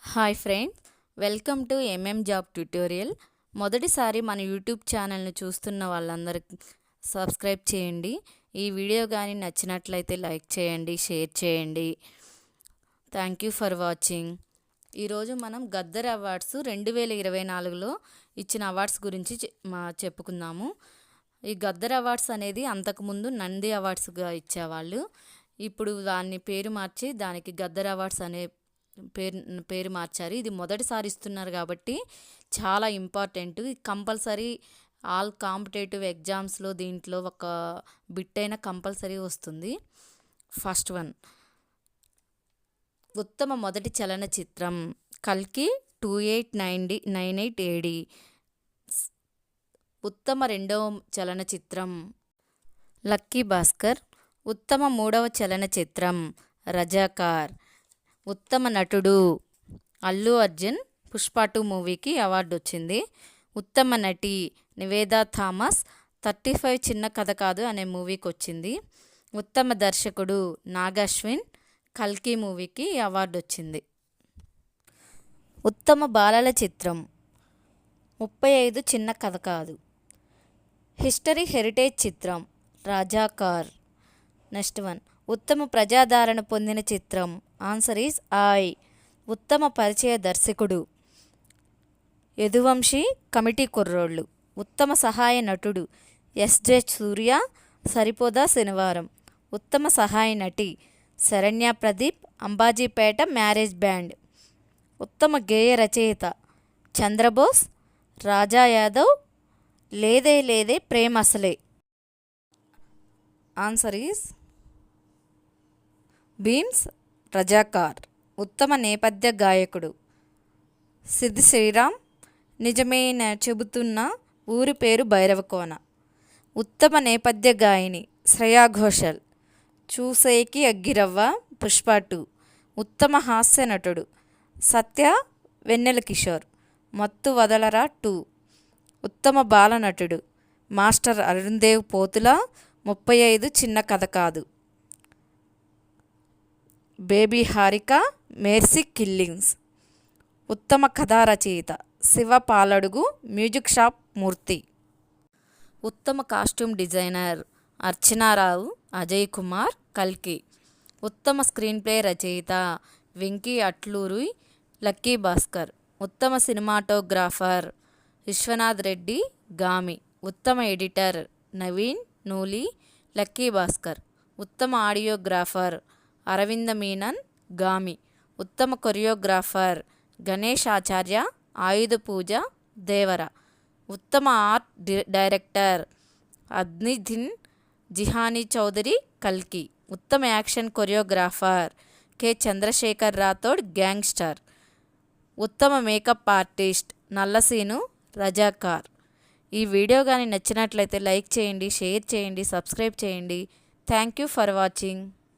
Hi friends, welcome to job tutorial. మొదటిసారి మన YouTube ఛానల్ని చూస్తున్న వాళ్ళందరికీ సబ్స్క్రైబ్ చేయండి. ఈ వీడియో కానీ నచ్చినట్లయితే లైక్ చేయండి, షేర్ చేయండి. Thank you for watching. ఈరోజు మనం గద్దర్ అవార్డ్స్ 2024లో ఇచ్చిన అవార్డ్స్ గురించి చెప్పుకుందాము. ఈ గద్దర్ అవార్డ్స్ అనేది అంతకుముందు నంది అవార్డ్స్గా ఇచ్చేవాళ్ళు. ఇప్పుడు దాన్ని పేరు మార్చి దానికి గద్దర్ అవార్డ్స్ అనే పేరు మార్చారు. ఇది మొదటిసారి ఇస్తున్నారు కాబట్టి చాలా ఇంపార్టెంట్. కంపల్సరీ ఆల్ కాంపిటేటివ్ ఎగ్జామ్స్లో దీంట్లో ఒక బిట్ అయినా కంపల్సరీ వస్తుంది. ఫస్ట్ వన్, ఉత్తమ మొదటి చలనచిత్రం కల్కి 2898 AD. ఉత్తమ రెండవ చలనచిత్రం లక్కీ భాస్కర్. ఉత్తమ మూడవ చలనచిత్రం రజాకార్. ఉత్తమ నటుడు అల్లు అర్జున్. పుష్ప 2 మూవీకి అవార్డు వచ్చింది. ఉత్తమ నటి నివేదా థామస్ 35 చిన్న కథ కాదు అనే మూవీకి వచ్చింది. ఉత్తమ దర్శకుడు నాగశ్విన్. కల్కి మూవీకి అవార్డు వచ్చింది. ఉత్తమ బాలల చిత్రం 35 చిన్న కథ కాదు. హిస్టరీ హెరిటేజ్ చిత్రం రాజాకార్. నెక్స్ట్ వన్, ఉత్తమ ప్రజాదరణ పొందిన చిత్రం ఆన్సర్ ఈజ్ ఐ. ఉత్తమ పరిచయ దర్శకుడు యదువంశీ, కమిటీ కుర్రోళ్ళు. ఉత్తమ సహాయ నటుడు ఎస్జే సూర్య, సరిపోదా శనివారం. ఉత్తమ సహాయ నటి శరణ్య ప్రదీప్, అంబాజీపేట మ్యారేజ్ బ్యాండ్. ఉత్తమ గేయ రచయిత చంద్రబోస్, రాజా యాదవ్, లేదే లేదే ప్రేమ అసలే. Answer is Bheems Razakar. ఉత్తమ నేపథ్య గాయకుడు సిద్ శ్రీరామ్, నిజమే చెబుతున్న ఊరి పేరు భైరవకోన. ఉత్తమ నేపథ్య గాయని శ్రేయా ఘోషల్, చూసేకి అగ్గిరవ్వ పుష్ప 2. ఉత్తమ హాస్య నటుడు సత్య వెన్నెల కిషోర్, మత్తు వదలరా 2. ఉత్తమ బాల నటుడు మాస్టర్ అరుణ్దేవ్ పోతుల, 35 చిన్న కథ కాదు. Baby Harika, mercy killings. ఉత్తమ కథా రచయిత శివ పాలడుగు, మ్యూజిక్ షాప్ మూర్తి. ఉత్తమ కాస్ట్యూమ్ డిజైనర్ అర్చనారావు, అజయ్ కుమార్, కల్కి. ఉత్తమ స్క్రీన్ ప్లే రచయిత వెంకీ అట్లూరి, లక్కీ భాస్కర్. ఉత్తమ సినిమాటోగ్రాఫర్ విశ్వనాథ్ రెడ్డి, గామి. ఉత్తమ ఎడిటర్ నవీన్ నూలి, లక్కీ భాస్కర్. ఉత్తమ ఆడియోగ్రాఫర్ అరవింద మీనన్, గామి. ఉత్తమ కొరియోగ్రాఫర్ గణేష్ ఆచార్య, ఆయుధ పూజ, దేవర. ఉత్తమ ఆర్ట్ డైరెక్టర్ అద్నిధిన్ జిహానీ చౌదరి, కల్కి. ఉత్తమ action choreographer K Chandrasekhar Rathod, Gangster. ఉత్తమ మేకప్ ఆర్టిస్ట్ నల్లసీను, రజాకార్. ఈ వీడియో కానీ నచ్చినట్లయితే లైక్ చేయండి, షేర్ చేయండి, సబ్స్క్రైబ్ చేయండి. Thank you for watching.